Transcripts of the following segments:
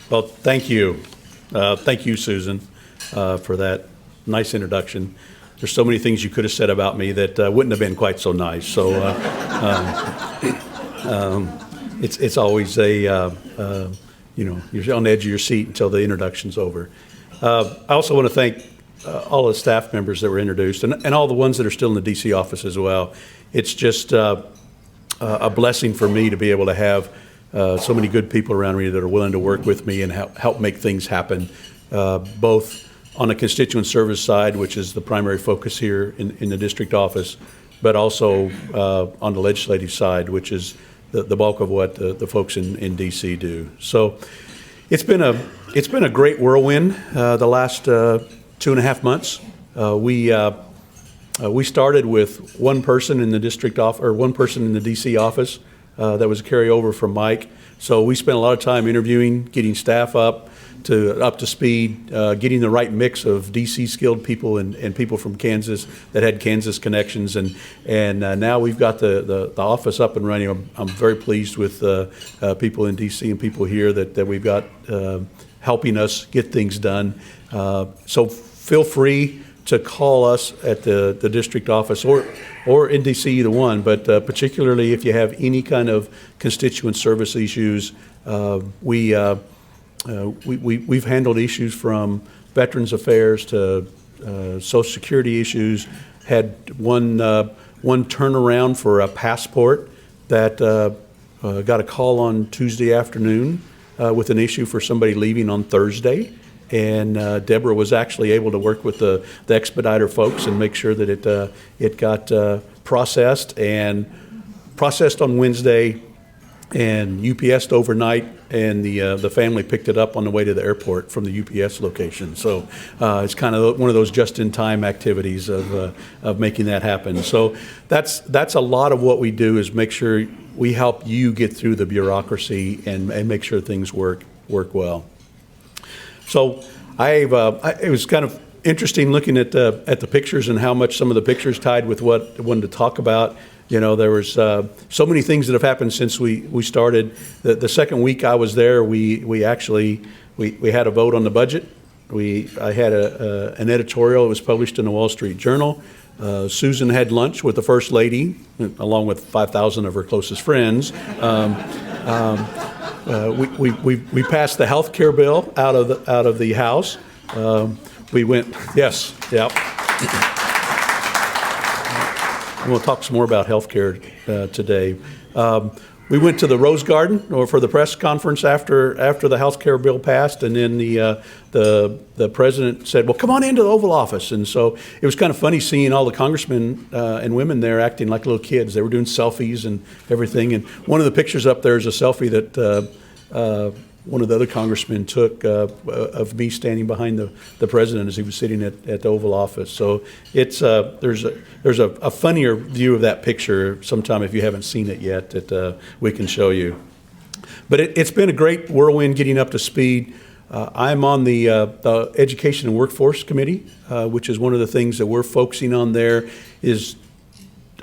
Well, thank you. Thank you, Susan, for that nice introduction. There's so many things you could have said about me that wouldn't have been quite so nice. So it's always you're on the edge of your seat until the introduction's over. I also want to thank all the staff members that were introduced and all the ones that are still in the D.C. office as well. It's just a blessing for me to be able to have so many good people around me that are willing to work with me and help make things happen, both on the constituent service side, which is the primary focus here in the district office, but also on the legislative side, which is the bulk of what the folks in D.C. do. So it's been a great whirlwind the last 2.5 months. We started with one person in the district office, or one person in the D.C. office. That was a carryover from Mike. So we spent a lot of time interviewing, getting staff up to speed, getting the right mix of D.C. skilled people and people from Kansas that had Kansas connections, and now we've got the office up and running. I'm very pleased with people in D.C. and people here that we've got helping us get things done. So feel free to call us at the district office or in D.C., either one, but particularly if you have any kind of constituent service issues. We've handled issues from Veterans Affairs to Social Security issues. Had one turnaround for a passport that got a call on Tuesday afternoon with an issue for somebody leaving on Thursday. And Deborah was actually able to work with the expediter folks and make sure that it got processed on Wednesday and UPS'd overnight, and the family picked it up on the way to the airport from the UPS location. So it's kind of one of those just-in-time activities of making that happen. So that's a lot of what we do, is make sure we help you get through the bureaucracy and make sure things work well. So it was kind of interesting looking at the pictures and how much some of the pictures tied with what I wanted to talk about. You know, there was so many things that have happened since we started. The second week I was there, we actually had a vote on the budget. I had an editorial. It was published in the Wall Street Journal. Susan had lunch with the First Lady, along with 5,000 of her closest friends. We passed the health care bill out of the House. We went, yes, yeah. And we'll talk some more about health care today. We went to the Rose Garden for the press conference after the health care bill passed, and then the president said, "Well, come on into the Oval Office." And so it was kind of funny seeing all the congressmen and women there acting like little kids. They were doing selfies and everything. And one of the pictures up there is a selfie that one of the other congressmen took of me standing behind the president as he was sitting at the Oval Office. So it's there's a funnier view of that picture sometime if you haven't seen it yet that we can show you. But it's been a great whirlwind getting up to speed. I'm on the Education and Workforce Committee, which is one of the things that we're focusing on there. Is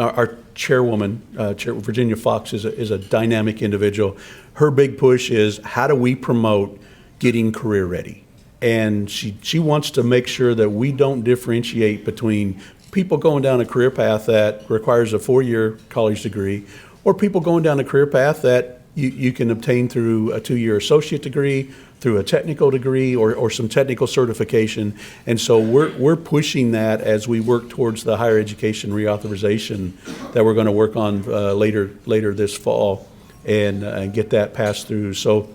our chairwoman, Virginia Fox, is a dynamic individual. Her big push is, how do we promote getting career ready? And she wants to make sure that we don't differentiate between people going down a career path that requires a 4-year college degree or people going down a career path that you can obtain through a 2-year associate degree, through a technical degree or some technical certification. And so we're pushing that as we work towards the higher education reauthorization that we're going to work on later this fall and get that passed through. So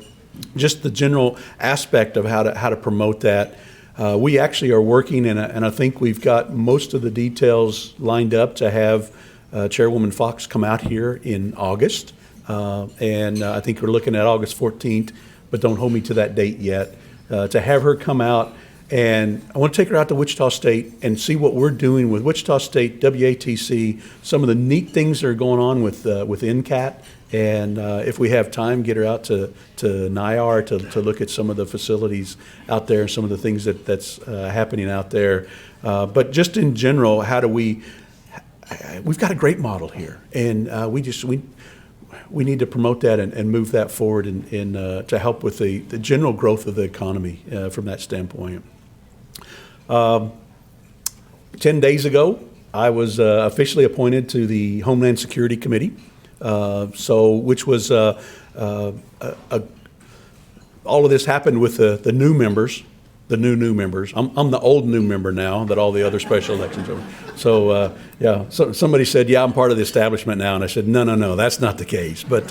just the general aspect of how to promote that. We actually are working, and I think we've got most of the details lined up to have Chairwoman Fox come out here in August. And I think we're looking at August 14th, but don't hold me to that date yet, to have her come out And I want to take her out to Wichita State and see what we're doing with Wichita State, WATC, some of the neat things that are going on with NCAT. And if we have time, get her out to NIAR to look at some of the facilities out there, some of the things that's happening out there. But just in general, we've got a great model here. And we need to promote that and move that forward and to help with the general growth of the economy from that standpoint. 10 days ago, I was officially appointed to the Homeland Security Committee, which was all of this happened with the new members, the new members. I'm the old new member now that all the other special elections are. So so somebody said, yeah, I'm part of the establishment now, and I said, no, that's not the case. But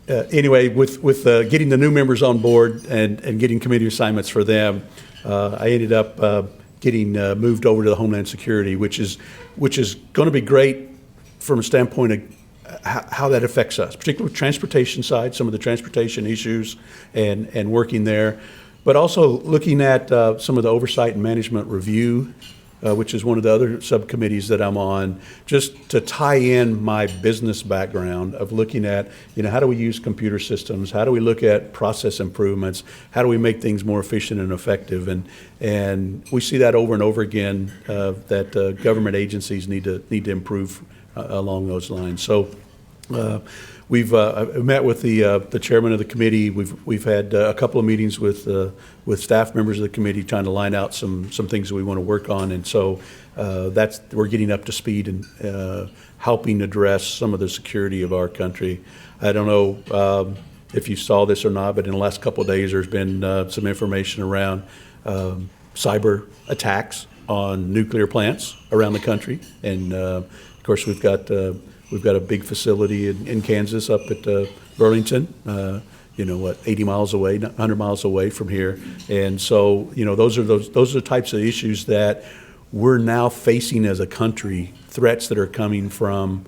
anyway, with getting the new members on board and getting committee assignments for them, I ended up getting moved over to the Homeland Security, which is going to be great from a standpoint of how that affects us, particularly with transportation side, some of the transportation issues and working there, but also looking at some of the oversight and management review, which is one of the other subcommittees that I'm on, just to tie in my business background of looking at, how do we use computer systems? How do we look at process improvements? How do we make things more efficient and effective? And we see that over and over again, that government agencies need to improve along those lines. So we've met with the chairman of the committee. We've had a couple of meetings with staff members of the committee trying to line out some things that we want to work on, and so we're getting up to speed and helping address some of the security of our country. I don't know if you saw this or not, but in the last couple of days there's been some information around cyber attacks on nuclear plants around the country, and of course we've got a big facility in Kansas up at Burlington, 80 miles away, 100 miles away from here. And so, those are the types of issues that we're now facing as a country, threats that are coming from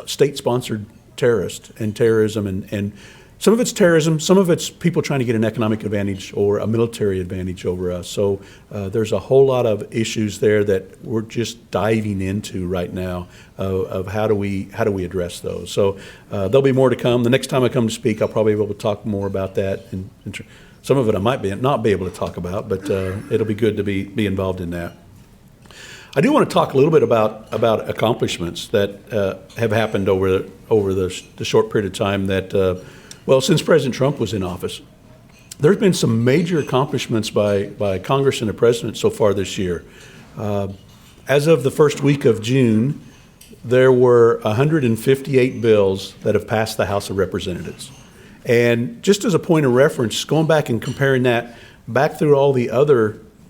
state-sponsored terrorists and terrorism, and some of it's terrorism, some of it's people trying to get an economic advantage or a military advantage over us. So there's a whole lot of issues there that we're just diving into right now of how do we address those. So there'll be more to come. The next time I come to speak, I'll probably be able to talk more about that. And some of it I might not be able to talk about, but it'll be good to be involved in that. I do want to talk a little bit about accomplishments that have happened over the short period of time that. Since President Trump was in office, there's been some major accomplishments by Congress and the President so far this year. As of the first week of June, there were 158 bills that have passed the House of Representatives. And just as a point of reference, going back and comparing that back through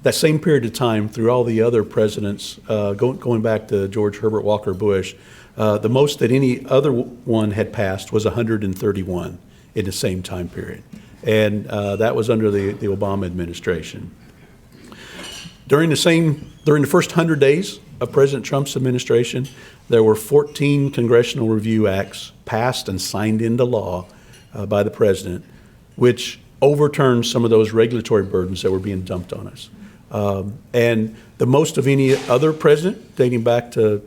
that same period of time through all the other presidents, going back to George Herbert Walker Bush, the most that any other one had passed was 131. In the same time period. And that was under the Obama administration. During the first 100 days of President Trump's administration, there were 14 congressional review acts passed and signed into law by the president, which overturned some of those regulatory burdens that were being dumped on us. And the most of any other president, dating back to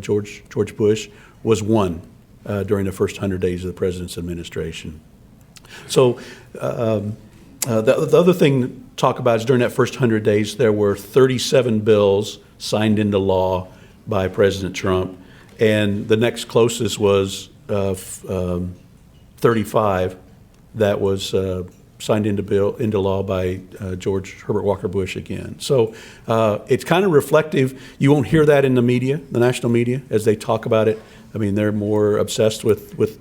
George Bush, was one. During the first 100 days of the president's administration. So the other thing to talk about is during that first 100 days, there were 37 bills signed into law by President Trump, and the next closest was 35 that was signed into law by George Herbert Walker Bush again. So it's kind of reflective. You won't hear that in the media, the national media, as they talk about it. I mean, they're more obsessed with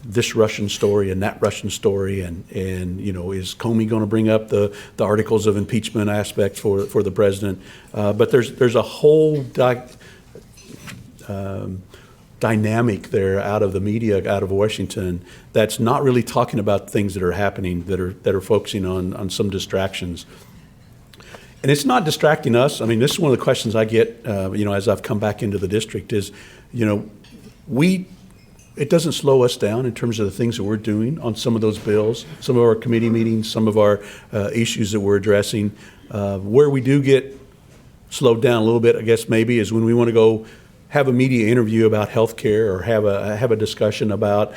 this Russian story and that Russian story, and is Comey going to bring up the articles of impeachment aspects for the president? But there's a whole dynamic there out of the media, out of Washington, that's not really talking about things that are happening, that are focusing on some distractions. And it's not distracting us. I mean, this is one of the questions I get, as I've come back into the district is, we it doesn't slow us down in terms of the things that we're doing on some of those bills, some of our committee meetings, some of our issues that we're addressing. Where we do get slowed down a little bit, I guess maybe, is when we want to go have a media interview about healthcare or have a discussion about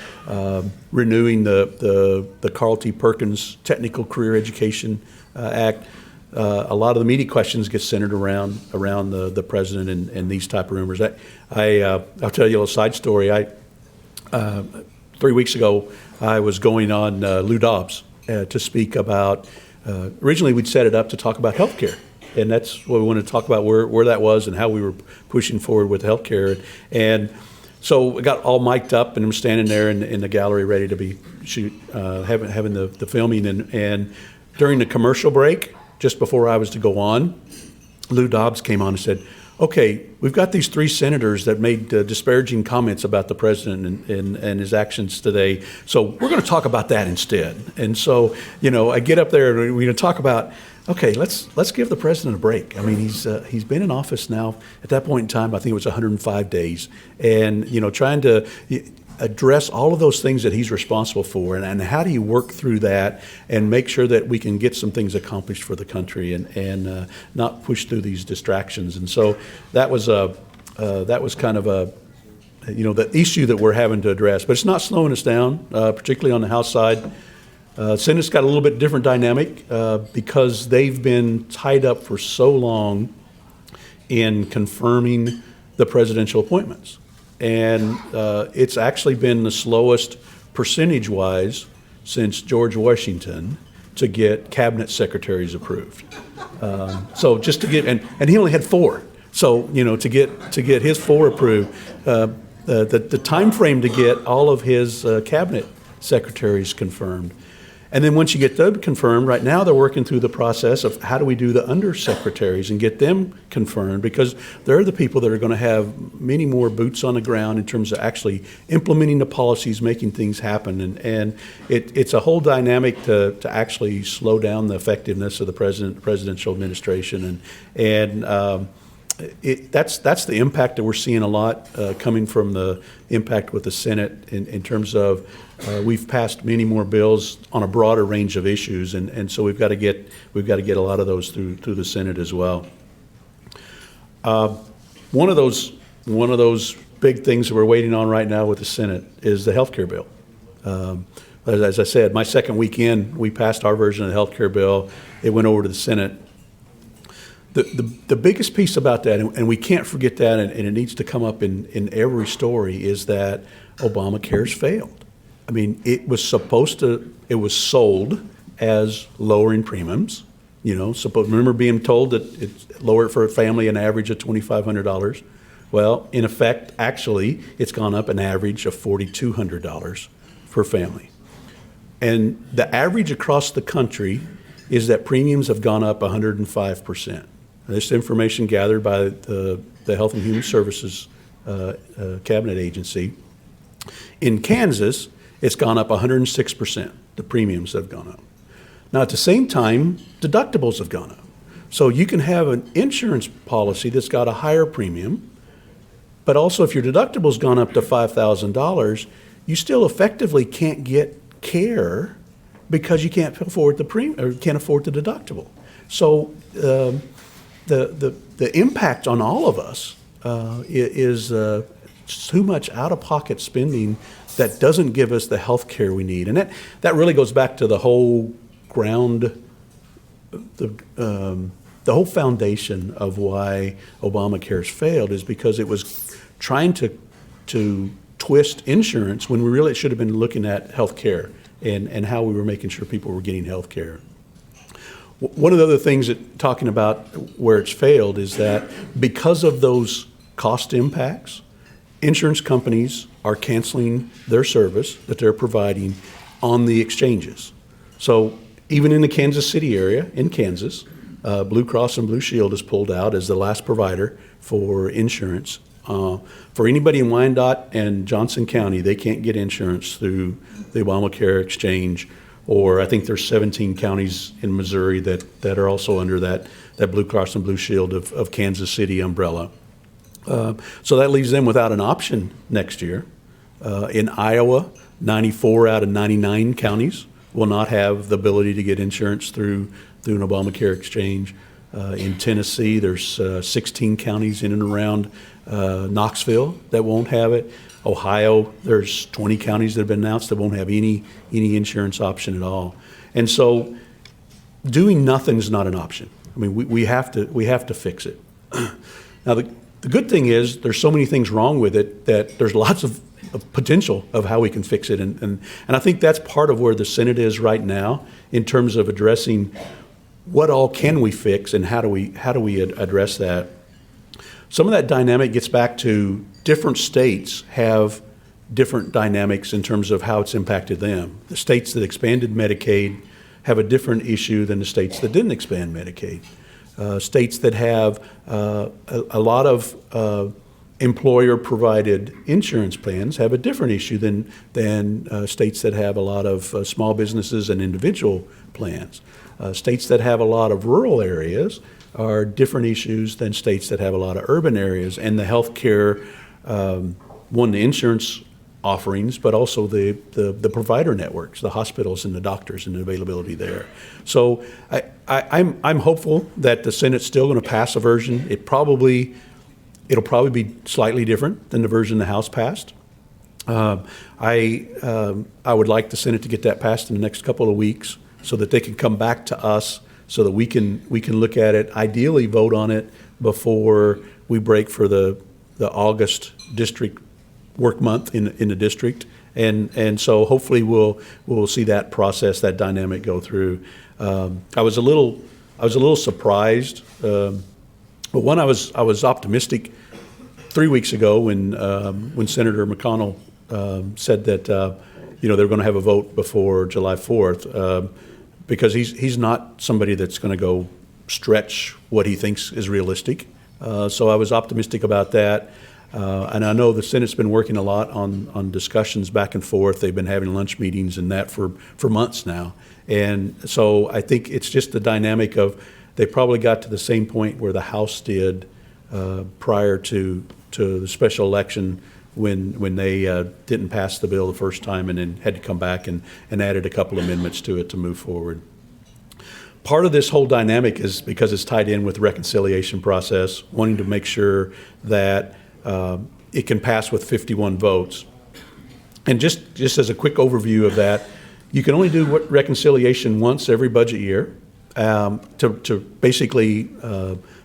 renewing the Carl T. Perkins Technical Career Education Act. A lot of the media questions get centered around the president and these type of rumors. I'll tell you a little side story. 3 weeks ago, I was going on Lou Dobbs to speak about. Originally, we'd set it up to talk about healthcare. And that's what we wanted to talk about, where that was and how we were pushing forward with healthcare. And so we got all mic'd up, and I'm standing there in the gallery ready to be having the filming. And during the commercial break, just before I was to go on, Lou Dobbs came on and said, okay, we've got these 3 senators that made disparaging comments about the president and his actions today. So we're going to talk about that instead. And so, I get up there and we're going to talk about, okay, let's give the president a break. I mean, he's been in office now. At that point in time, I think it was 105 days, and trying to address all of those things that he's responsible for, and how do you work through that and make sure that we can get some things accomplished for the country and not push through these distractions. And so that was kind of the issue that we're having to address. But it's not slowing us down, particularly on the House side. Senate's got a little bit different dynamic because they've been tied up for so long in confirming the presidential appointments. And it's actually been the slowest percentage-wise since George Washington to get cabinet secretaries approved. So just to get, and he only had 4. So, to get his 4 approved, the time frame to get all of his cabinet secretaries confirmed. And then once you get them confirmed, right now they're working through the process of how do we do the undersecretaries and get them confirmed, because they're the people that are going to have many more boots on the ground in terms of actually implementing the policies, making things happen. And it's a whole dynamic to actually slow down the effectiveness of the presidential administration. That's the impact that we're seeing a lot coming from the impact with the Senate in terms of we've passed many more bills on a broader range of issues, and so we've got to get a lot of those through the Senate as well. One of those big things that we're waiting on right now with the Senate is the health care bill. As I said, my second weekend, we passed our version of the health care bill. It went over to the Senate. The biggest piece about that, and we can't forget that, and it needs to come up in every story, is that Obamacare's failed. I mean, it was sold as lowering premiums. Remember being told that it's lower for a family an average of $2,500. Well, in effect, actually, it's gone up an average of $4,200 per family. And the average across the country is that premiums have gone up 105%. This information gathered by the Health and Human Services Cabinet Agency. In Kansas, it's gone up 106%, the premiums have gone up. Now, at the same time, deductibles have gone up. So you can have an insurance policy that's got a higher premium, but also if your deductible's gone up to $5,000, you still effectively can't get care because you can't afford the premium or can't afford the deductible. So the impact on all of us is too much out-of-pocket spending that doesn't give us the health care we need. And that really goes back to the whole the whole foundation of why Obamacare's failed is because it was trying to twist insurance when we really should have been looking at health care and how we were making sure people were getting health care. One of the other things that talking about where it's failed is that because of those cost impacts, insurance companies are canceling their service that they're providing on the exchanges. So even in the Kansas City area, in Kansas, Blue Cross and Blue Shield is pulled out as the last provider for insurance. For anybody in Wyandotte and Johnson County, they can't get insurance through the Obamacare exchange, or I think there's 17 counties in Missouri that are also under that Blue Cross and Blue Shield of Kansas City umbrella. So that leaves them without an option next year. In Iowa, 94 out of 99 counties will not have the ability to get insurance through an Obamacare exchange. In Tennessee, there's 16 counties in and around Knoxville that won't have it. Ohio, there's 20 counties that have been announced that won't have any insurance option at all. And so doing nothing is not an option. I mean, we have to fix it. Now, the good thing is there's so many things wrong with it that there's lots of potential of how we can fix it. And I think that's part of where the Senate is right now in terms of addressing what all can we fix and how do we address that. Some of that dynamic gets back to different states have different dynamics in terms of how it's impacted them. The states that expanded Medicaid have a different issue than the states that didn't expand Medicaid. States that have a lot of employer-provided insurance plans have a different issue than states that have a lot of small businesses and individual plans. States that have a lot of rural areas are different issues than states that have a lot of urban areas. And the healthcare, the insurance offerings, but also the provider networks, the hospitals and the doctors and the availability there. So I'm hopeful that the Senate's still going to pass a version. It'll probably be slightly different than the version the House passed. I would like the Senate to get that passed in the next couple of weeks so that they can come back to us so that we can look at it, ideally vote on it before we break for the August district work month in the district. And so hopefully we'll see that process, that dynamic go through. I was a little surprised. But one, I was optimistic 3 weeks ago when Senator McConnell said that they're going to have a vote before July 4th because he's not somebody that's going to go stretch what he thinks is realistic. So I was optimistic about that. And I know the Senate's been working a lot on discussions back and forth. They've been having lunch meetings and that for months now. And so I think it's just the dynamic of they probably got to the same point where the House did prior to the special election when they didn't pass the bill the first time and then had to come back and added a couple amendments to it to move forward. Part of this whole dynamic is because it's tied in with the reconciliation process, wanting to make sure that it can pass with 51 votes. And just as a quick overview of that, you can only do reconciliation once every budget year to basically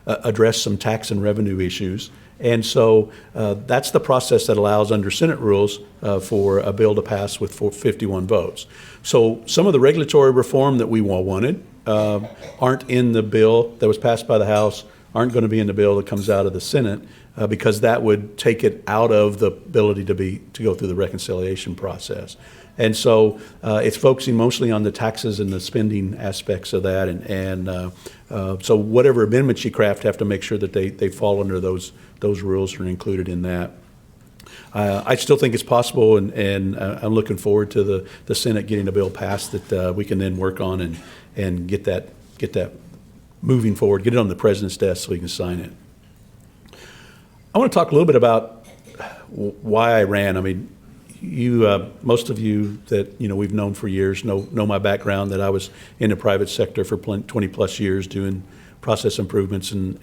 address some tax and revenue issues. And so that's the process that allows under Senate rules for a bill to pass with 51 votes. So some of the regulatory reform that we all wanted aren't in the bill that was passed by the House, aren't going to be in the bill that comes out of the Senate because that would take it out of the ability to go through the reconciliation process. And so it's focusing mostly on the taxes and the spending aspects of that. And so whatever amendments you craft have to make sure that they fall under those rules and are included in that. I still think it's possible, and I'm looking forward to the Senate getting a bill passed that we can then work on and get that moving forward, get it on the president's desk so he can sign it. I want to talk a little bit about why I ran. I mean, most of you that we've known for years know my background, that I was in the private sector for 20 plus years doing process improvements, and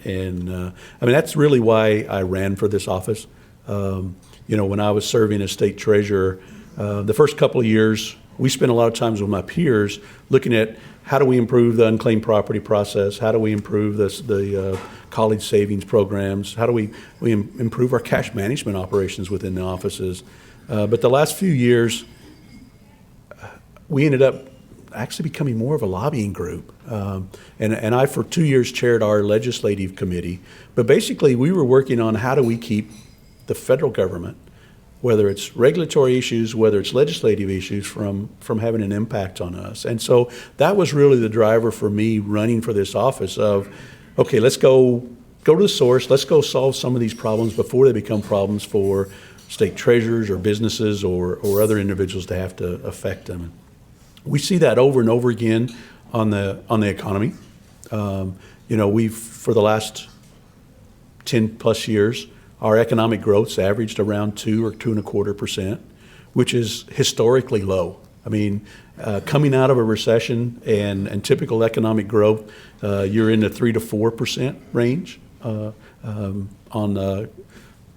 I mean that's really why I ran for this office. When I was serving as state treasurer, the first couple of years we spent a lot of times with my peers looking at how do we improve the unclaimed property process, how do we improve the college savings programs, how do we improve our cash management operations within the offices. But the last few years, we ended up actually becoming more of a lobbying group. And I, for 2 years, chaired our legislative committee. But basically, we were working on how do we keep the federal government, whether it's regulatory issues, whether it's legislative issues, from having an impact on us. And so that was really the driver for me running for this office of, okay, let's go to the source, let's go solve some of these problems before they become problems for state treasurers or businesses or other individuals to have to affect them. We see that over and over again on the economy. We've, for the last 10 plus years, our economic growth's averaged around 2 or 2.25%. which is historically low. I mean, coming out of a recession and typical economic growth, you're in the 3 to 4% range.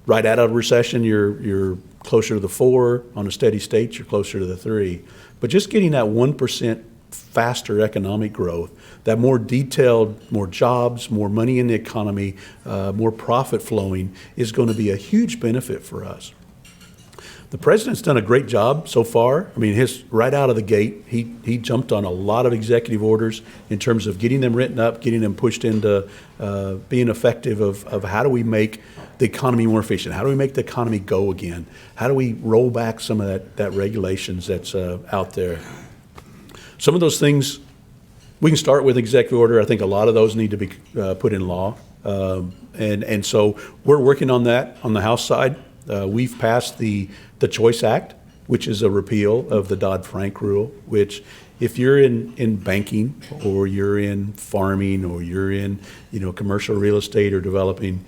Right out of a recession, you're closer to the 4. On a steady state, you're closer to the 3. But just getting that 1% faster economic growth, that more detailed, more jobs, more money in the economy, more profit flowing is going to be a huge benefit for us. The president's done a great job so far. I mean, right out of the gate, he jumped on a lot of executive orders in terms of getting them written up, getting them pushed into being effective of how do we make the economy more efficient? How do we make the economy go again? How do we roll back some of that regulations that's out there? Some of those things, we can start with executive order. I think a lot of those need to be put in law. And so we're working on that on the House side. We've passed the Choice Act, which is a repeal of the Dodd-Frank rule, which if you're in banking or you're in farming or you're in commercial real estate or developing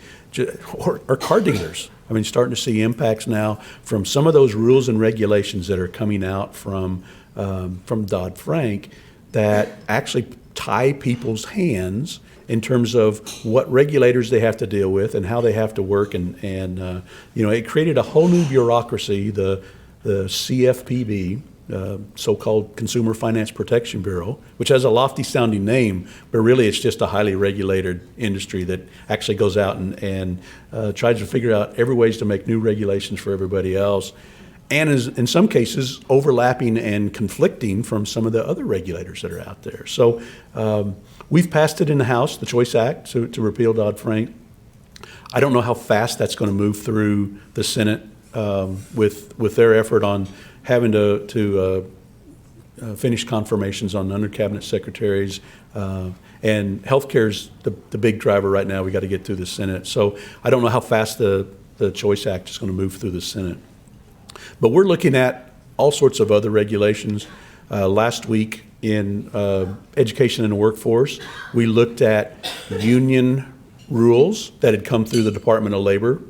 or car dealers, I mean, starting to see impacts now from some of those rules and regulations that are coming out from Dodd-Frank that actually tie people's hands in terms of what regulators they have to deal with and how they have to work. And it created a whole new bureaucracy, the CFPB, so-called Consumer Finance Protection Bureau, which has a lofty sounding name, but really it's just a highly regulated industry that actually goes out and tries to figure out every ways to make new regulations for everybody else, and is in some cases overlapping and conflicting from some of the other regulators that are out there. So we've passed it in the House, the Choice Act, to repeal Dodd-Frank. I don't know how fast that's going to move through the Senate with their effort on having to finish confirmations on under cabinet secretaries. And healthcare's the big driver right now. We got to get through the Senate. So I don't know how fast the Choice Act is going to move through the Senate. But we're looking at all sorts of other regulations. Last week in education and the workforce, we looked at union rules that had come through the Department of Labor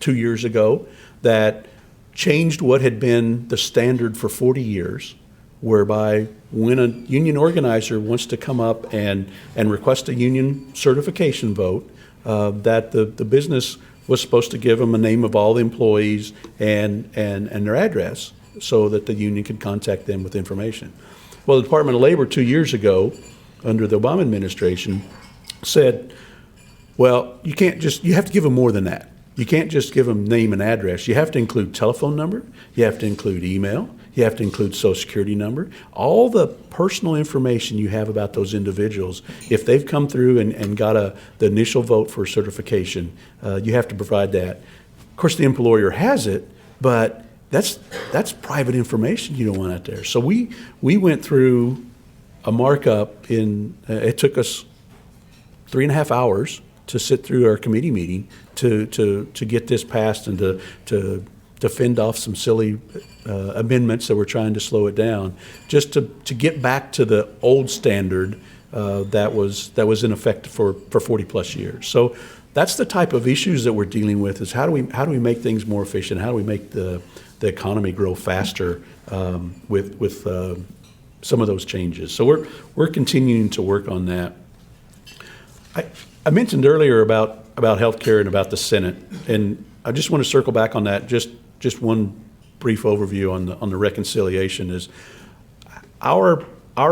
2 years ago that changed what had been the standard for 40 years, whereby when a union organizer wants to come up and request a union certification vote, that the business was supposed to give them a name of all the employees and their address so that the union could contact them with information. Well, the Department of Labor 2 years ago, under the Obama administration, said, well, you have to give them more than that. You can't just give them name and address. You have to include telephone number, you have to include email, you have to include social security number, all the personal information you have about those individuals. If they've come through and got the initial vote for certification, you have to provide that. Of course, the employer has it, but that's private information you don't want out there. So we went through a markup it took us 3.5 hours to sit through our committee meeting to get this passed and to fend off some silly amendments that were trying to slow it down, just to get back to the old standard that was in effect for 40 plus years. So that's the type of issues that we're dealing with, is how do we make things more efficient? How do we make the economy grow faster with some of those changes? So we're continuing to work on that. I mentioned earlier about healthcare and about the Senate, and I just want to circle back on that. Just one brief overview on the reconciliation is our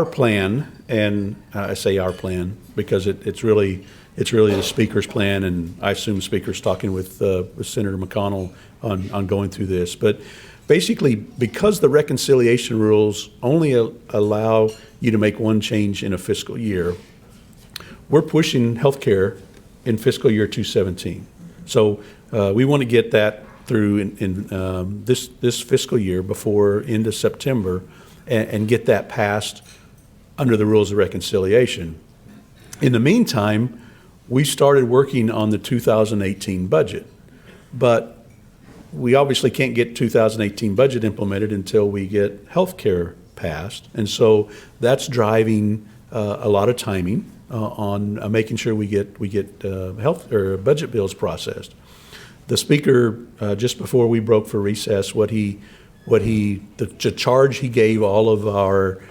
plan, and I say our plan because it's really the Speaker's plan, and I assume the Speaker's talking with Senator McConnell on going through this. But basically, because the reconciliation rules only allow you to make one change in a fiscal year, we're pushing healthcare in fiscal year 2017. So we want to get that through in this fiscal year before end of September and get that passed under the rules of reconciliation. In the meantime, we started working on the 2018 budget, but we obviously can't get 2018 budget implemented until we get healthcare passed, and so that's driving a lot of timing on making sure we get health or budget bills processed. The Speaker, just before we broke for recess, what he the charge he gave all of our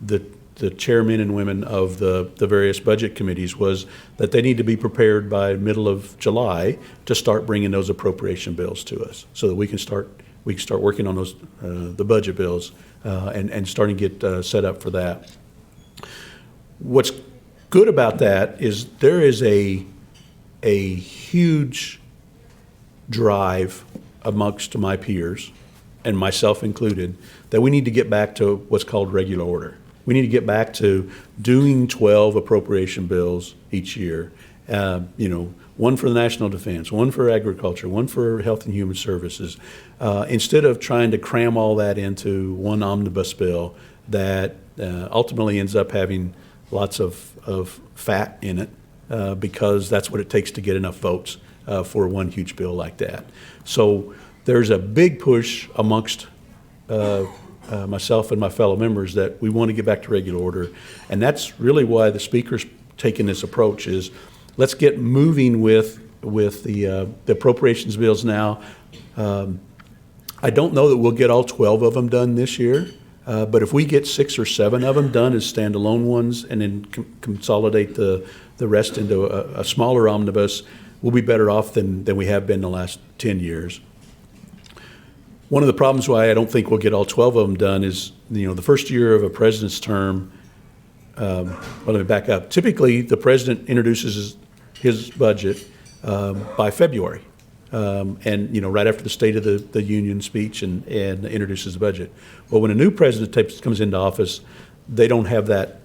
the chairmen and women of the various budget committees was that they need to be prepared by middle of July to start bringing those appropriation bills to us, so that we can start working on those the budget bills and starting to get set up for that. What's good about that is there is a huge drive amongst my peers, and myself included, that we need to get back to what's called regular order. We need to get back to doing 12 appropriation bills each year. One for the national defense, one for agriculture, one for health and human services, instead of trying to cram all that into one omnibus bill that ultimately ends up having lots of fat in it, because that's what it takes to get enough votes for one huge bill like that. So there's a big push amongst myself and my fellow members that we want to get back to regular order, and that's really why the Speaker's taking this approach is let's get moving with the appropriations bills now. I don't know that we'll get all 12 of them done this year, but if we get 6 or 7 of them done as standalone ones and then consolidate the rest into a smaller omnibus, we'll be better off than we have been the last 10 years. One of the problems why I don't think we'll get all 12 of them done is, the first year of a president's term. Well, let me back up. Typically, the president introduces his budget by February, and right after the State of the Union speech and introduces the budget. Well, when a new president comes into office, they don't have that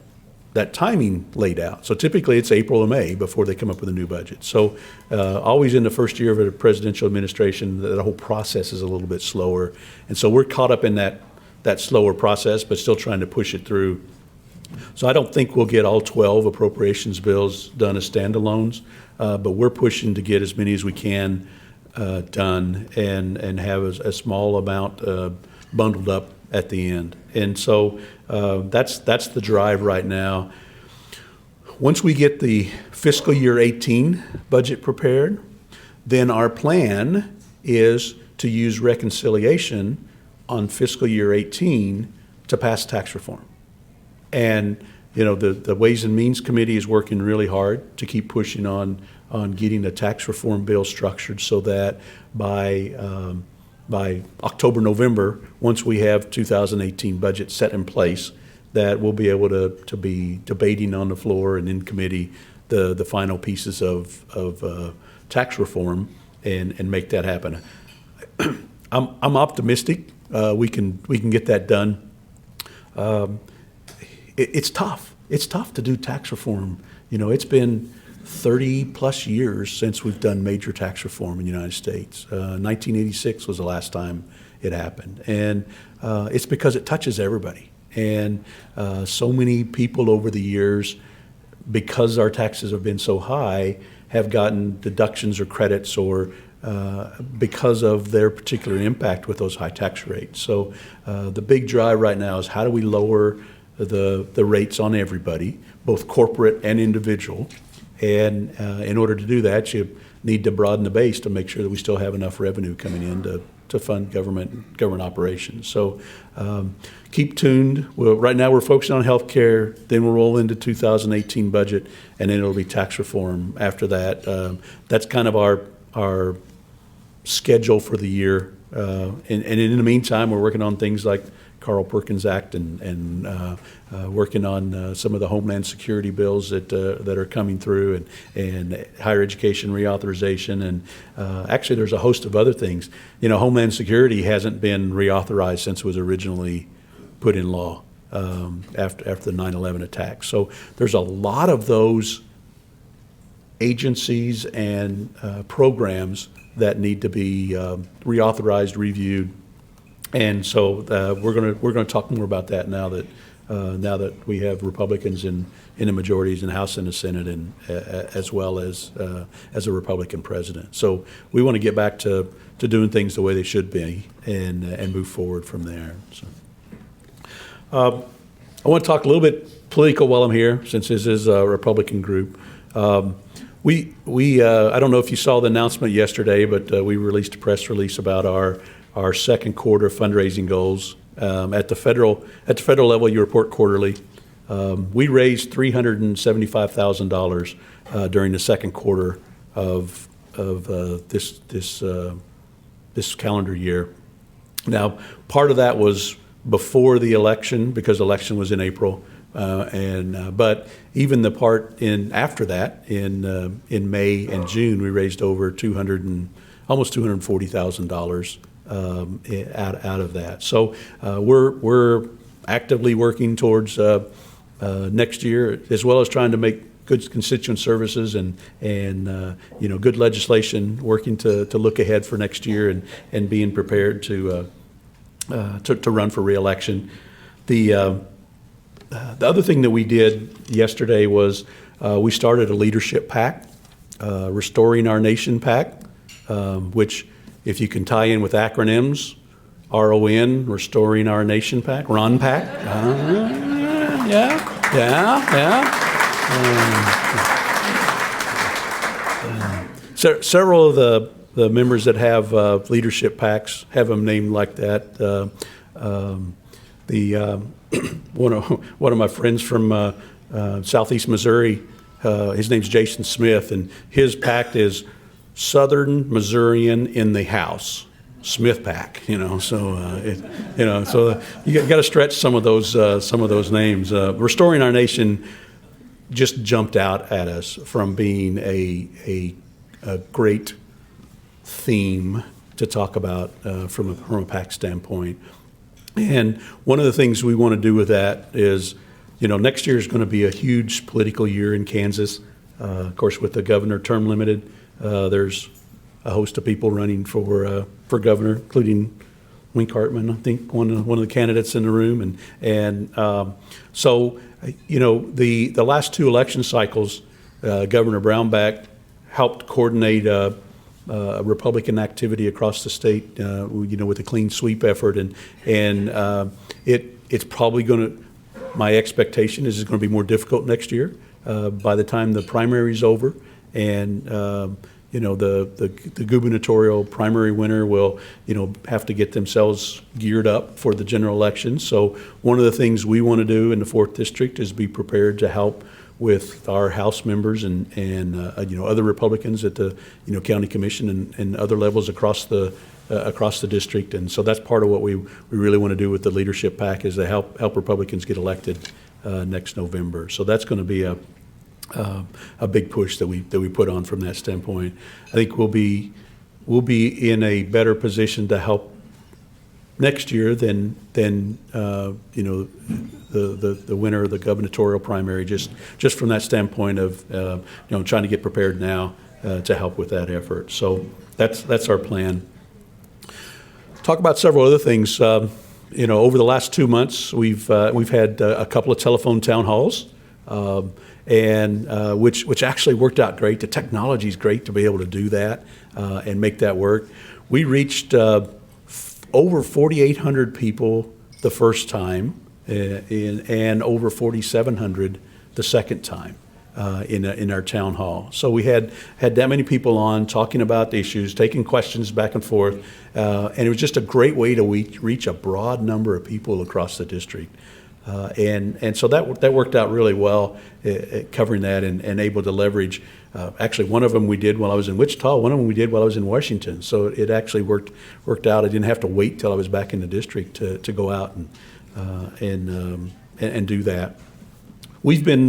timing laid out. So typically it's April or May before they come up with a new budget. So always in the first year of a presidential administration, the whole process is a little bit slower. And so we're caught up in that slower process, but still trying to push it through. So I don't think we'll get all 12 appropriations bills done as standalones, but we're pushing to get as many as we can done and have a small amount bundled up at the end. And so that's the drive right now. Once we get the fiscal year 18 budget prepared, then our plan is to use reconciliation on fiscal year 18 to pass tax reform. And the Ways and Means Committee is working really hard to keep pushing on getting the tax reform bill structured so that by October, November, once we have 2018 budget set in place, that we'll be able to be debating on the floor and in committee the final pieces of tax reform and make that happen. I'm optimistic we can get that done. It's tough. It's tough to do tax reform. It's been 30 plus years since we've done major tax reform in the United States. 1986 was the last time it happened. And it's because it touches everybody. And so many people over the years, because our taxes have been so high, have gotten deductions or credits or because of their particular impact with those high tax rates. So the big drive right now is how do we lower the rates on everybody, both corporate and individual. And in order to do that, you need to broaden the base to make sure that we still have enough revenue coming in to fund government operations. So keep tuned. Well, right now we're focusing on health care, then we'll roll into 2018 budget, and then it'll be tax reform after that. That's kind of our schedule for the year. And in the meantime, we're working on things like Carl Perkins Act and working on some of the Homeland Security bills that are coming through and higher education reauthorization. And actually there's a host of other things. Homeland Security hasn't been reauthorized since it was originally put in law after the 9/11 attacks. So there's a lot of those agencies and programs that need to be reauthorized, reviewed. And so we're going to talk more about that now that we have Republicans in the majorities in the House and the Senate, and as well as a Republican president. So we want to get back to doing things the way they should be and move forward from there. So I want to talk a little bit political while I'm here, since this is a Republican group. We I don't know if you saw the announcement yesterday, but we released a press release about our our second quarter fundraising goals. At the federal level, you report quarterly. We raised $375,000 during the second quarter of this calendar year. Now, part of that was before the election, because the election was in April, but even the part after that, in May and June, we raised over almost $240,000 out of that. So we're actively working towards next year, as well as trying to make good constituent services and good legislation, working to look ahead for next year and being prepared to run for re-election. The other thing that we did yesterday was we started a leadership PAC, Restoring Our Nation PAC, which, if you can tie in with acronyms, RON, Restoring Our Nation PAC, Ron PAC. Yeah. Several of the members that have leadership PACs have them named like that. One of my friends from Southeast Missouri, his name's Jason Smith, and his PAC is Southern Missourian in the House, Smith PAC. So so you got to stretch some of those names. Restoring Our Nation just jumped out at us from being a great theme to talk about from a PAC standpoint. And one of the things we want to do with that is, next year is going to be a huge political year in Kansas. Of course, with the governor term limited, there's a host of people running for governor, including Wink Hartman, I think, one of the candidates in the room. So the last two election cycles, Governor Brownback helped coordinate Republican activity across the state, with the clean sweep effort, and it's probably going to. My expectation is it's going to be more difficult next year. By the time the primary is over, and the gubernatorial primary winner will have to get themselves geared up for the general election. So one of the things we want to do in the 4th District is be prepared to help with our House members and other Republicans at the county commission and other levels across the district. And so that's part of what we really want to do with the leadership PAC, is to help Republicans get elected next November. So that's going to be a big push that we put on from that standpoint. I think we'll be in a better position to help next year than the winner of the gubernatorial primary, just from that standpoint of trying to get prepared now to help with that effort. So that's our plan. Talk about several other things. Over the last 2 months, we've had a couple of telephone town halls, and which actually worked out great. The technology is great to be able to do that and make that work. We reached over 4,800 people the first time, and over 4,700 the second time in our town hall. So we had that many people on talking about the issues, taking questions back and forth, and it was just a great way to reach a broad number of people across the district. And so that worked out really well, covering that and able to leverage. Actually, one of them we did while I was in Wichita. One of them we did while I was in Washington. So it actually worked out. I didn't have to wait till I was back in the district to go out and do that. We've been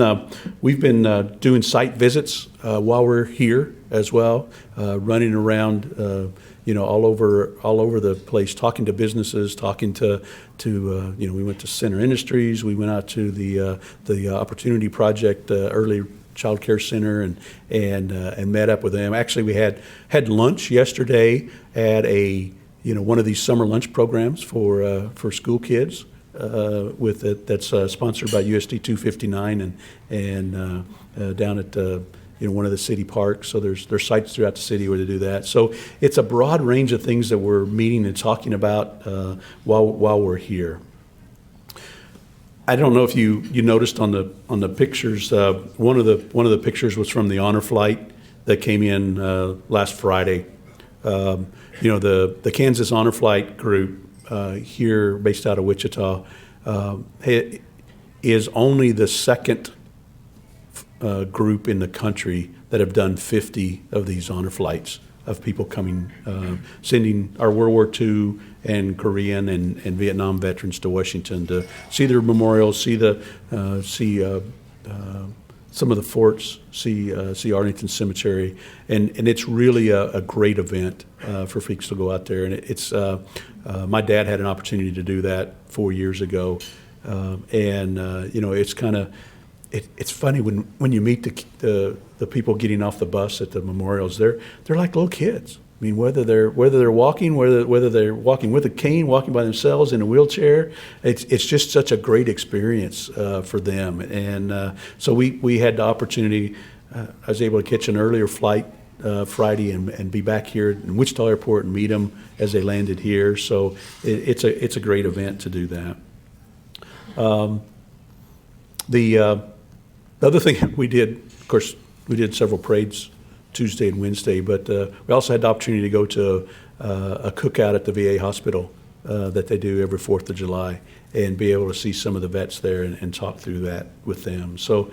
doing site visits while we're here as well, running around all over the place, talking to businesses, talking to we went to Center Industries, we went out to the Opportunity Project Early Child Care Center and met up with them. Actually, we had lunch yesterday at one of these summer lunch programs for school kids. That's sponsored by USD 259 and down at one of the city parks. So there's sites throughout the city where they do that. So it's a broad range of things that we're meeting and talking about while we're here. I don't know if you noticed on the pictures. One of the pictures was from the honor flight that came in last Friday. The Kansas Honor Flight group here, based out of Wichita, is only the second group in the country that have done 50 of these honor flights of people coming, sending our World War II and Korean and Vietnam veterans to Washington to see their memorials, see some of the forts, see Arlington Cemetery, and it's really a great event for folks to go out there. And it's my dad had an opportunity to do that 4 years ago, it's kind of it's funny when you meet the people getting off the bus at the memorials. They're like little kids. I mean, whether they're walking, whether they're walking with a cane, walking by themselves in a wheelchair, it's just such a great experience for them. And so we had the opportunity. I was able to catch an earlier flight Friday and be back here in Wichita Airport and meet them as they landed here. So it's a great event to do that. The other thing we did, of course, we did several parades Tuesday and Wednesday, but we also had the opportunity to go to a cookout at the VA hospital that they do every 4th of July and be able to see some of the vets there and talk through that with them. So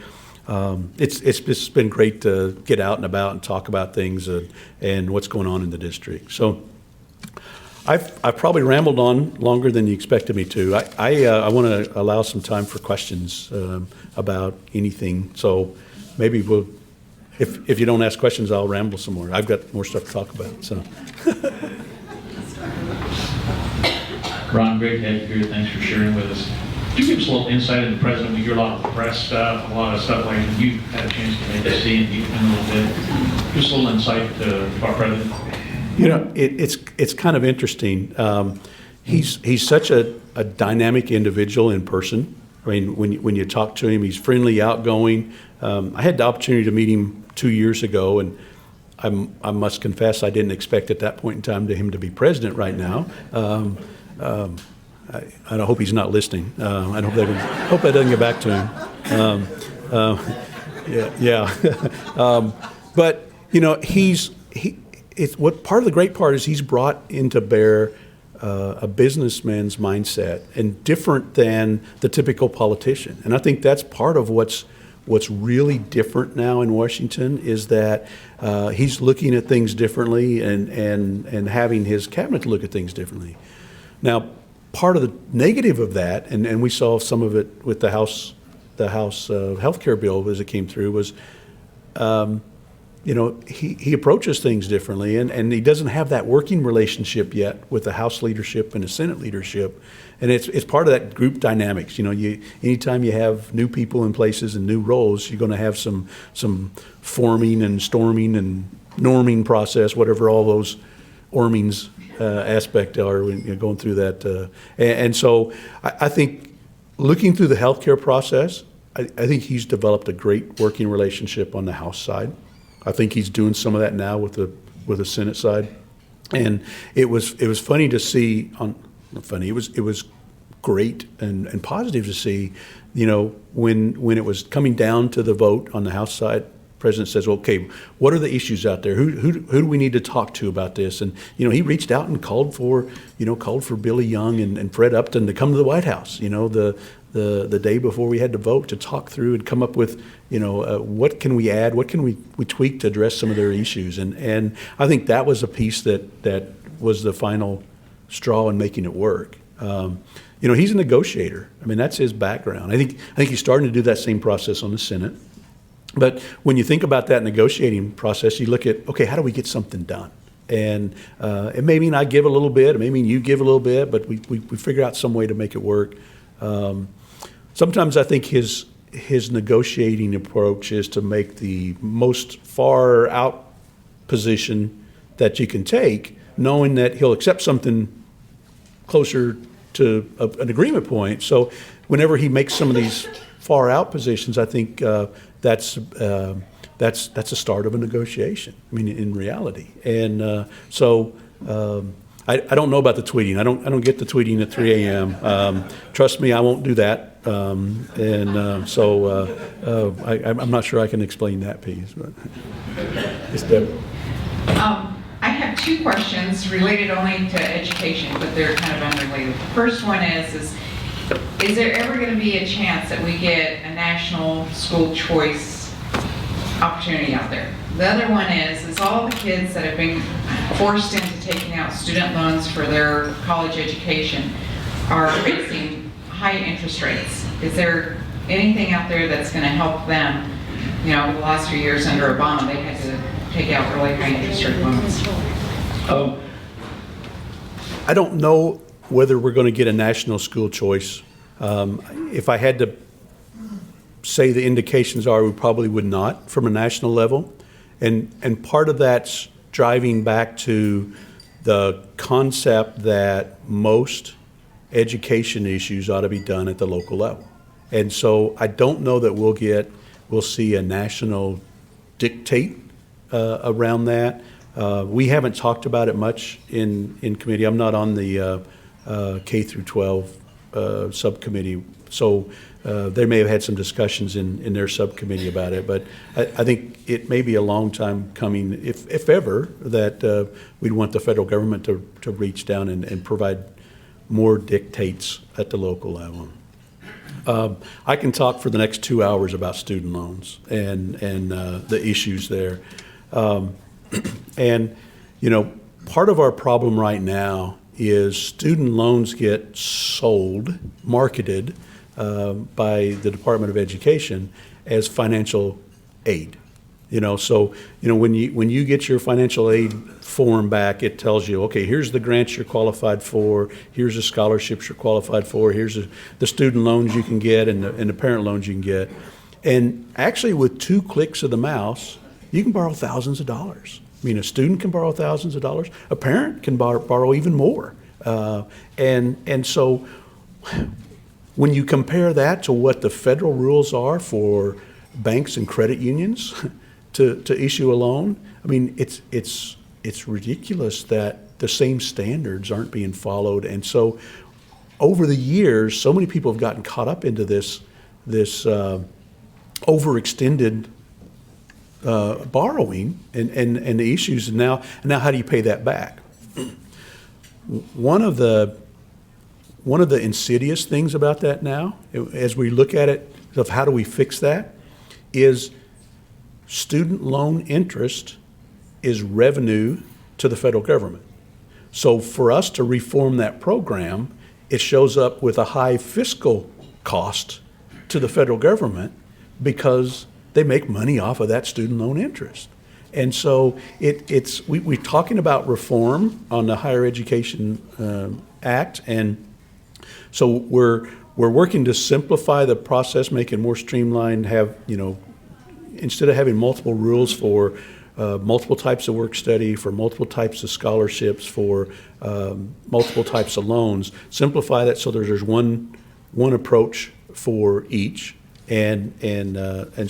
it's been great to get out and about and talk about things and what's going on in the district. So I've probably rambled on longer than you expected me to. I want to allow some time for questions about anything. So maybe if you don't ask questions, I'll ramble some more. I've got more stuff to talk about. So, Ron, great to have you here. Thanks for sharing with us. Could you give us a little insight into the president? We hear a lot of press stuff, a lot of stuff like you had a chance to maybe see and deep in a little bit. Just a little insight to our president. It's kind of interesting. He's such a dynamic individual in person. I mean, when you talk to him, he's friendly, outgoing. I had the opportunity to meet him 2 years ago, and I must confess I didn't expect at that point in time to him to be president right now. I hope he's not listening. I hope that doesn't get back to him. But it's what part of the great part is he's brought into bear a businessman's mindset and different than the typical politician. And I think that's part of what's really different now in Washington is that he's looking at things differently and having his cabinet look at things differently. Now, part of the negative of that, and we saw some of it with the House health care bill as it came through, was he approaches things differently, and he doesn't have that working relationship yet with the House leadership and the Senate leadership, and it's part of that group dynamics. Anytime you have new people in places and new roles, you're going to have some forming and storming and norming process, whatever all those ormings aspect are when you're going through that. And so I think looking through the healthcare process, I think he's developed a great working relationship on the House side. I think he's doing some of that now with the Senate side, and it was funny to see. It was great and positive to see. When it was coming down to the vote on the House side, the president says, "Okay, what are the issues out there? Who do we need to talk to about this?" And he reached out and called for Billy Young and Fred Upton to come to the White House. The day before we had to vote to talk through and come up with, what can we add, what can we tweak to address some of their issues, and I think that was a piece that was the final straw in making it work. He's a negotiator. I mean, that's his background. I think he's starting to do that same process on the Senate. But when you think about that negotiating process, you look at, okay, how do we get something done? And it may mean I give a little bit, it may mean you give a little bit, but we figure out some way to make it work. Sometimes I think his negotiating approach is to make the most far out position that you can take, knowing that he'll accept something closer to an agreement point. So whenever he makes some of these far out positions, I think that's a start of a negotiation. I mean, in reality, and I don't know about the tweeting. I don't get the tweeting at 3 a.m. Trust me, I won't do that. I'm not sure I can explain that piece. But it's Deb. I have two questions related only to education, but they're kind of unrelated. The first one is there ever going to be a chance that we get a national school choice opportunity out there? The other one is all the kids that have been forced into taking out student loans for their college education are facing high interest rates. Is there anything out there that's going to help them? You know, the last few years under Obama, they had to take out really high interest rate loans. I don't know whether we're going to get a national school choice. If I had to say the indications are, we probably would not from a national level. And part of that's driving back to the concept that most education issues ought to be done at the local level. And so I don't know that we'll see a national dictate around that. We haven't talked about it much in committee. I'm not on the K through 12 subcommittee, so they may have had some discussions in their subcommittee about it. But I think it may be a long time coming, if ever, that we'd want the federal government to reach down and provide more dictates at the local level. I can talk for the next 2 hours about student loans and the issues there. And, you know, part of our problem right now is student loans get sold, marketed by the Department of Education as financial aid. You know, so, you know, when you get your financial aid form back, it tells you, okay, here's the grants you're qualified for, here's the scholarships you're qualified for, here's the student loans you can get and the parent loans you can get. And actually, with 2 clicks of the mouse, you can borrow thousands of dollars. I mean, a student can borrow thousands of dollars. A parent can borrow even more. And so when you compare that to what the federal rules are for banks and credit unions to issue a loan, I mean, it's ridiculous that the same standards aren't being followed. And so over the years, so many people have gotten caught up into this overextended borrowing and the issues. And now how do you pay that back? One of the insidious things about that now, as we look at it, of how do we fix that, is student loan interest is revenue to the federal government. So for us to reform that program, it shows up with a high fiscal cost to the federal government because they make money off of that student loan interest. And so we're talking about reform on the Higher Education Act, and so we're working to simplify the process, make it more streamlined, have, you know, instead of having multiple rules for multiple types of work study, for multiple types of scholarships, for multiple types of loans, simplify that so there's one approach for each, and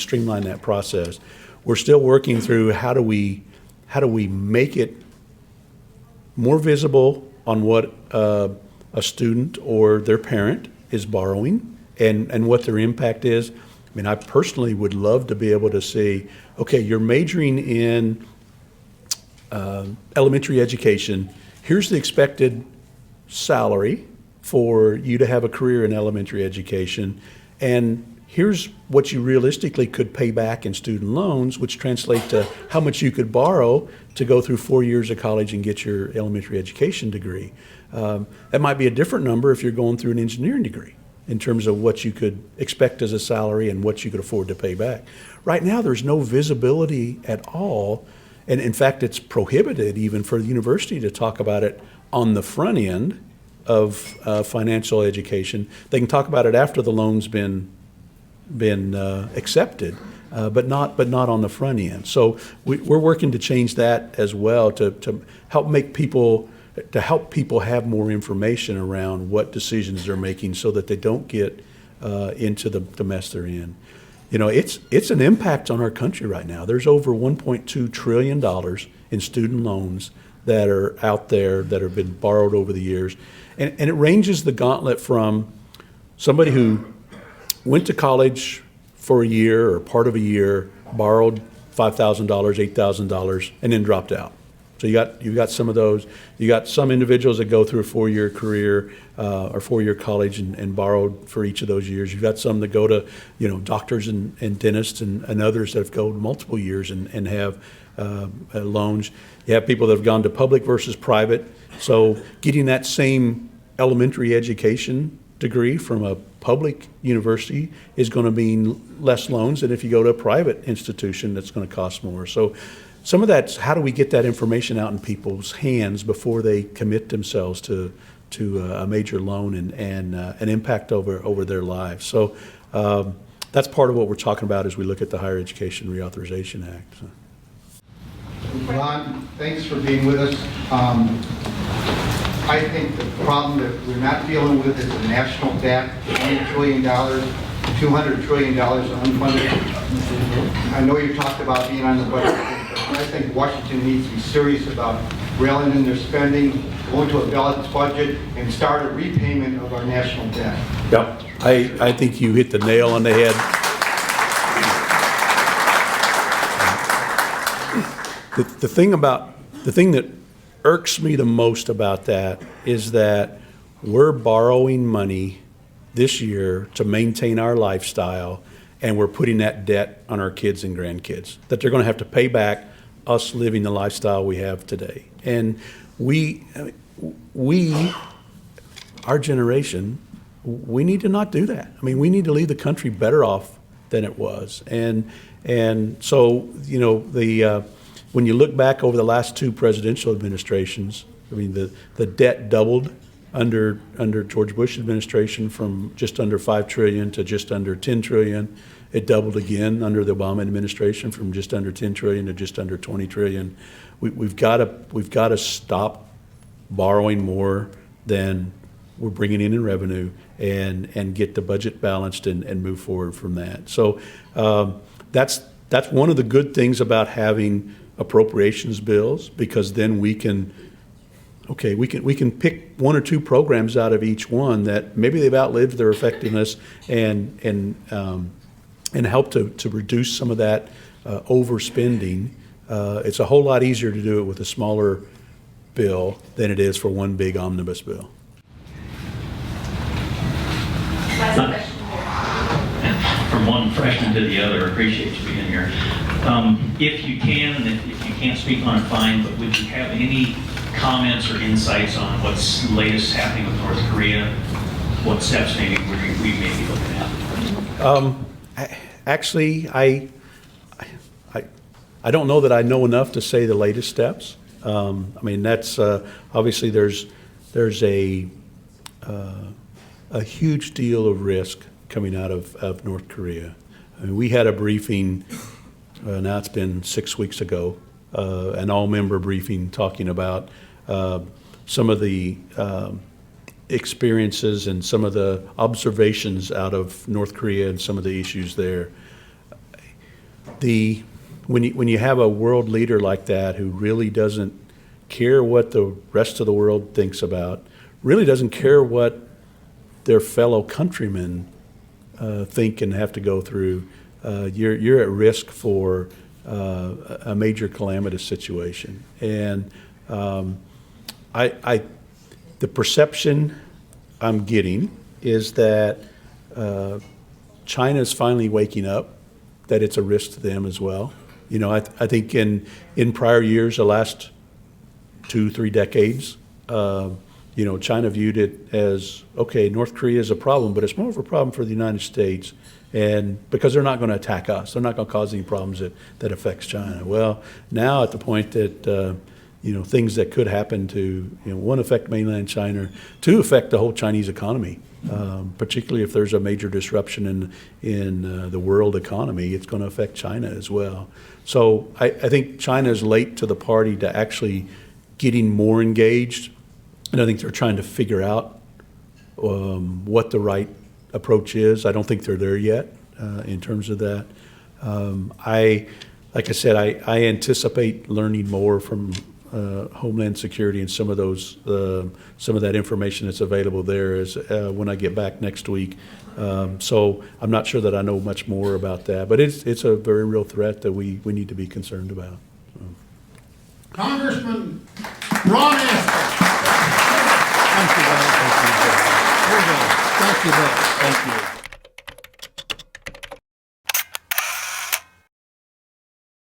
streamline that process. We're still working through how do we make it more visible on what a student or their parent is borrowing and what their impact is. I mean, I personally would love to be able to see, okay, you're majoring in elementary education. Here's the expected salary for you to have a career in elementary education, and here's what you realistically could pay back in student loans, which translate to how much you could borrow to go through 4 years of college and get your elementary education degree. That might be a different number if you're going through an engineering degree in terms of what you could expect as a salary and what you could afford to pay back. Right now, there's no visibility at all, and in fact, it's prohibited even for the university to talk about it on the front end of financial education. They can talk about it after the loan's been accepted, but not on the front end. So we're working to change that as well to help people have more information around what decisions they're making so that they don't get into the mess they're in. You know, it's an impact on our country right now. There's over $1.2 trillion in student loans that are out there that have been borrowed over the years. And it ranges the gauntlet from somebody who went to college for a year or part of a year, borrowed $5,000, $8,000, and then dropped out. So you got some of those. You got some individuals that go through a 4-year career or 4-year college and borrowed for each of those years. You've got some that go to, doctors and dentists and others that have gone multiple years and have loans. You have people that have gone to public versus private. So getting that same elementary education degree from a public university is going to mean less loans than if you go to a private institution that's going to cost more. So some of that's how do we get that information out in people's hands before they commit themselves to a major loan and an impact over their lives. So that's part of what we're talking about as we look at the Higher Education Reauthorization Act. So. Ron, thanks for being with us. I think the problem that we're not dealing with is the national debt, $1 trillion, $200 trillion unfunded. I know you talked about being on the budget, but I think Washington needs to be serious about railing in their spending, go into a balanced budget, and start a repayment of our national debt. Yep. I think you hit the nail on the head. The thing that irks me the most about that is that we're borrowing money this year to maintain our lifestyle, and we're putting that debt on our kids and grandkids that they're going to have to pay back us living the lifestyle we have today. And we our generation, we need to not do that. I mean, we need to leave the country better off than it was. And so, when you look back over the last 2 presidential administrations, I mean, the debt doubled under George Bush administration from just under $5 trillion to just under $10 trillion. It doubled again under the Obama administration from just under $10 trillion to just under $20 trillion. We've got to stop borrowing more than we're bringing in revenue and get the budget balanced and move forward from that. So that's one of the good things about having appropriations bills, because then we can pick 1 or 2 programs out of each one that maybe they've outlived their effectiveness and help to reduce some of that overspending. It's a whole lot easier to do it with a smaller bill than it is for one big omnibus bill. Last question here. From one freshman to the other, appreciate you being here. If you can, and if you can't speak on it, fine, but would you have any comments or insights on what's latest happening with North Korea? What steps maybe we may be looking at? Actually, I don't know that I know enough to say the latest steps. I mean, that's obviously there's a huge deal of risk coming out of North Korea. I mean, we had a briefing, now it's been 6 weeks ago, an all-member briefing talking about some of the experiences and some of the observations out of North Korea and some of the issues there. When you have a world leader like that who really doesn't care what the rest of the world thinks about, really doesn't care what their fellow countrymen think and have to go through, you're at risk for a major calamitous situation. And the perception I'm getting is that China's finally waking up, that it's a risk to them as well. I think in prior years, the last 2-3 decades, China viewed it as, okay, North Korea is a problem, but it's more of a problem for the United States, and because they're not going to attack us, they're not going to cause any problems that affects China. Well, now at the point that things that could happen to, 1, affect mainland China, 2, affect the whole Chinese economy, particularly if there's a major disruption in the world economy, it's going to affect China as well. So I think China is late to the party to actually getting more engaged, and I think they're trying to figure out what the right approach is. I don't think they're there yet in terms of that. Like I said, I anticipate learning more from Homeland Security and some of that information that's available there is when I get back next week. So I'm not sure that I know much more about that, but it's a very real threat that we need to be concerned about. Congressman Ron Estes. Thank you, Bill. Thank you, Bill. Thank you, Bill. Thank you.